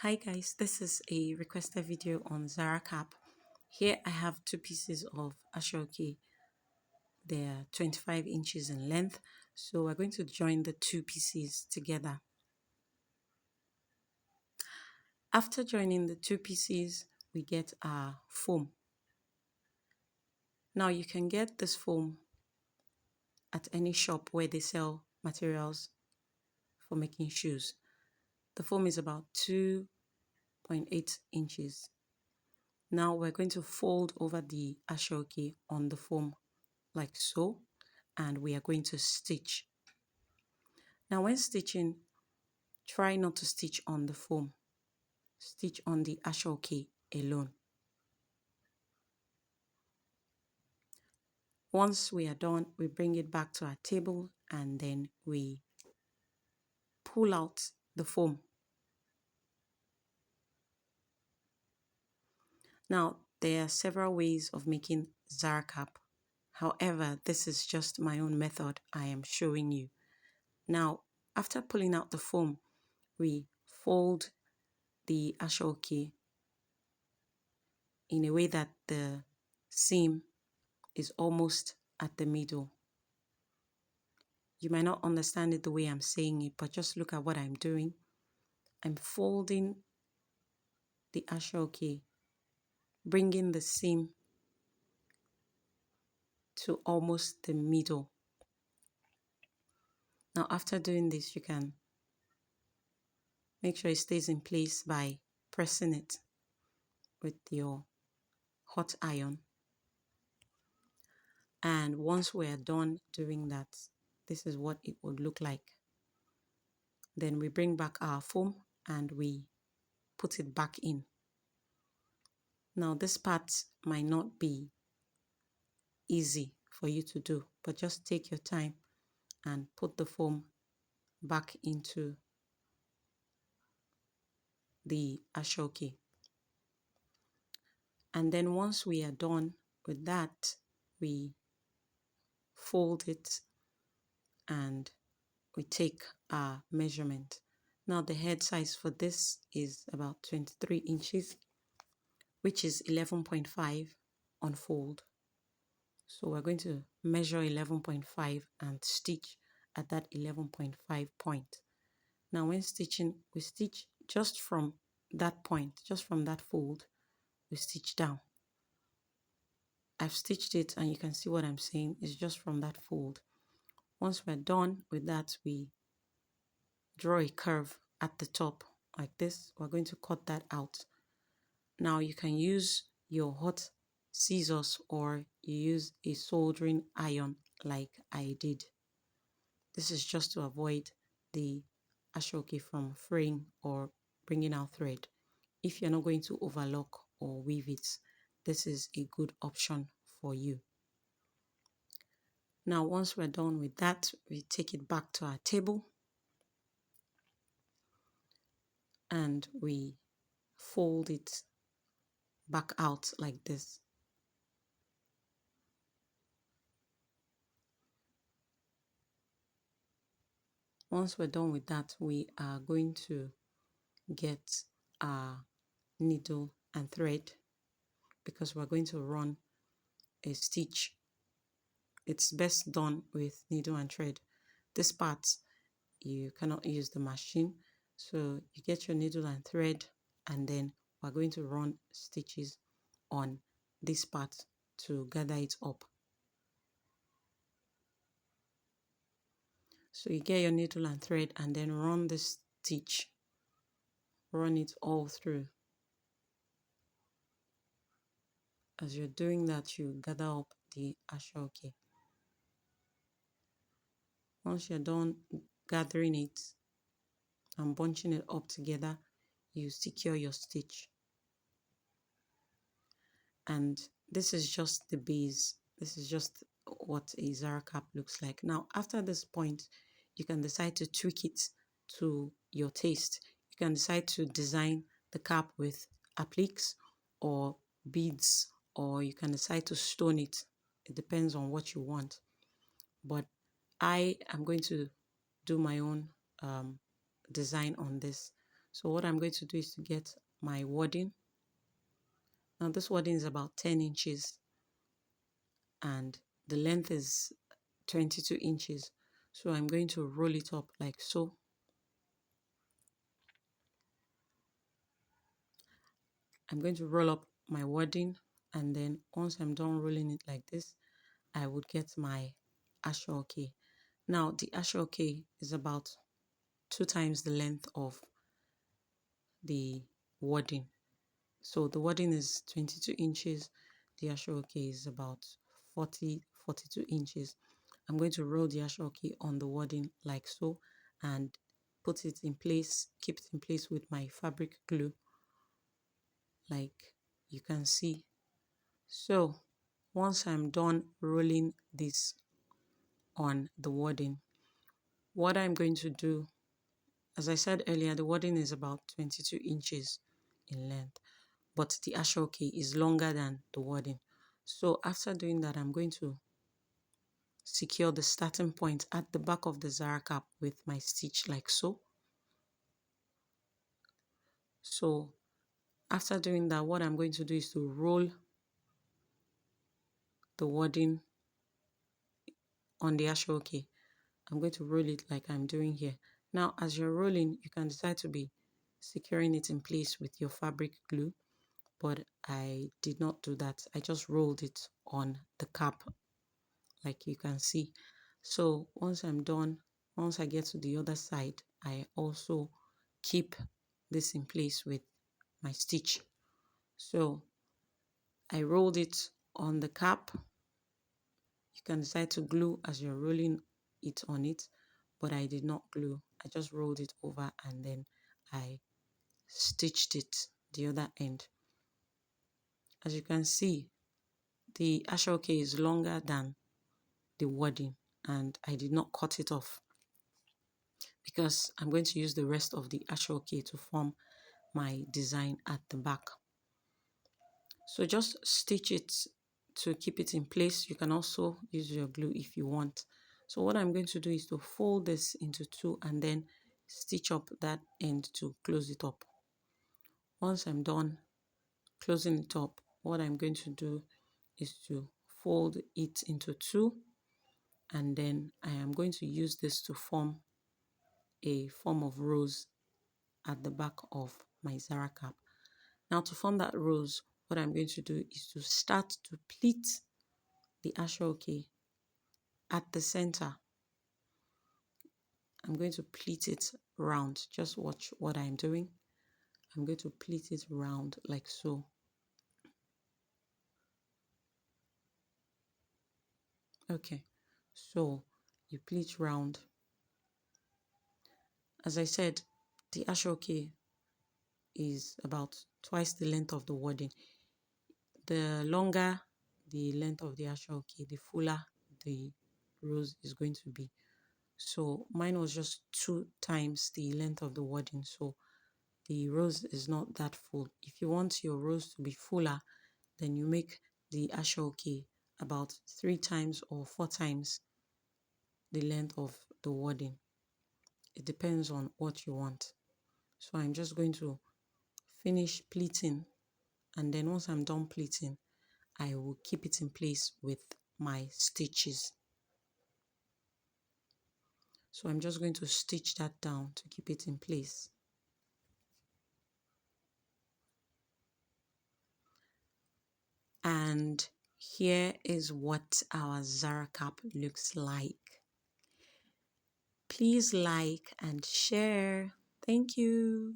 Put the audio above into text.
Hi guys, this is a requested video on Zara Cap. Here I have two pieces of ashoke. They're 25 inches in length, so we're going to join the two pieces together. After joining the two pieces, we get our foam. Now you can get this foam at any shop where they sell materials for making shoes. The foam is about 2.8 inches. Now we're going to fold over the ashoke on the foam like so, and we are going to stitch. Now when stitching, try not to stitch on the foam. Stitch on the ashoke alone. Once we are done, we bring it back to our table and then we pull out the foam. Now, there are several ways of making Zara Cap. However, this is just my own method I am showing you. Now, after pulling out the foam, we fold the ashoke in a way that the seam is almost at the middle. You might not understand it the way I'm saying it, but just look at what I'm doing. I'm folding the ashoke, bringing the seam to almost the middle. Now, after doing this, you can make sure it stays in place by pressing it with your hot iron. And once we're done doing that, this is what it would look like. Then we bring back our foam and we put it back in. Now this part might not be easy for you to do, but just take your time and put the foam back into the ashoke. And then once we are done with that, we fold it and we take our measurement. Now the head size for this is about 23 inches, which is 11.5 on fold. So we're going to measure 11.5 and stitch at that 11.5 point. Now when stitching, we stitch just from that point, just from that fold, we stitch down. I've stitched it and you can see what I'm saying is just from that fold. Once we're done with that, we draw a curve at the top like this. We're going to cut that out. Now you can use your hot scissors or you use a soldering iron like I did. This is just to avoid the ashoke from fraying or bringing out thread. If you're not going to overlock or weave it, this is a good option for you. Now once we're done with that, we take it back to our table and we fold it back out like this. Once we're done with that, we are going to get our needle and thread because we're going to run a stitch. It's best done with needle and thread. This part, you cannot use the machine. So you get your needle and thread and then we're going to run stitches on this part to gather it up. So you get your needle and thread and then run the stitch. Run it all through. As you're doing that, you gather up the ashoke. Once you're done gathering it and bunching it up together, you secure your stitch. And this is just the base. This is just what a Zara cap looks like. Now, after this point, you can decide to tweak it to your taste. You can decide to design the cap with appliques or beads, or you can decide to stone it. It depends on what you want. But I am going to do my own design on this. So what I'm going to do is to get my wadding. Now this wadding is about 10 inches and the length is 22 inches. So I'm going to roll it up like so. I'm going to roll up my wadding, and then once I'm done rolling it like this, I would get my ashoke. Now the ashoke is about 2 times the length of the wadding. So the wadding is 22 inches, the ashoke is about 42 inches. I'm going to roll the ashoke on the wadding like so and put it in place, keep it in place with my fabric glue like you can see. So once I'm done rolling this on the wadding, what I'm going to do, as I said earlier, the wadding is about 22 inches in length, but the ashoke is longer than the wadding. So after doing that, I'm going to secure the starting point at the back of the Zara cap with my stitch like so. So after doing that, what I'm going to do is to roll the wadding on the ashoke. I'm going to roll it like I'm doing here. Now, as you're rolling, you can decide to be securing it in place with your fabric glue, but I did not do that. I just rolled it on the cap like you can see. So once I'm done, once I get to the other side, I also keep this in place with my stitch. So I rolled it on the cap. You can decide to glue as you're rolling it on it, but I did not glue. I just rolled it over and then I stitched it the other end. As you can see, the ashoke is longer than the wadding and I did not cut it off because I'm going to use the rest of the ashoke to form my design at the back. So just stitch it to keep it in place. You can also use your glue if you want. So what I'm going to do is to fold this into two and then stitch up that end to close it up. Once I'm done closing it up, what I'm going to do is to fold it into two, and then I am going to use this to form a form of rose at the back of my Zara cap. Now to form that rose, what I'm going to do is to start to pleat the ashoke at the center. I'm going to pleat it round. Just watch what I'm doing. I'm going to pleat it round like so. Okay, so you pleat round. As I said, the ashoke is about twice the length of the wadding. The longer the length of the ashoke, the fuller the rose is going to be. So mine was just 2 times the length of the wadding, so the rose is not that full. If you want your rose to be fuller, then you make the ashoke about 3 times or 4 times the length of the wadding. It depends on what you want. So I'm just going to finish pleating, and then once I'm done pleating, I will keep it in place with my stitches. So I'm just going to stitch that down to keep it in place. And here is what our Zara cap looks like. Please like and share. Thank you.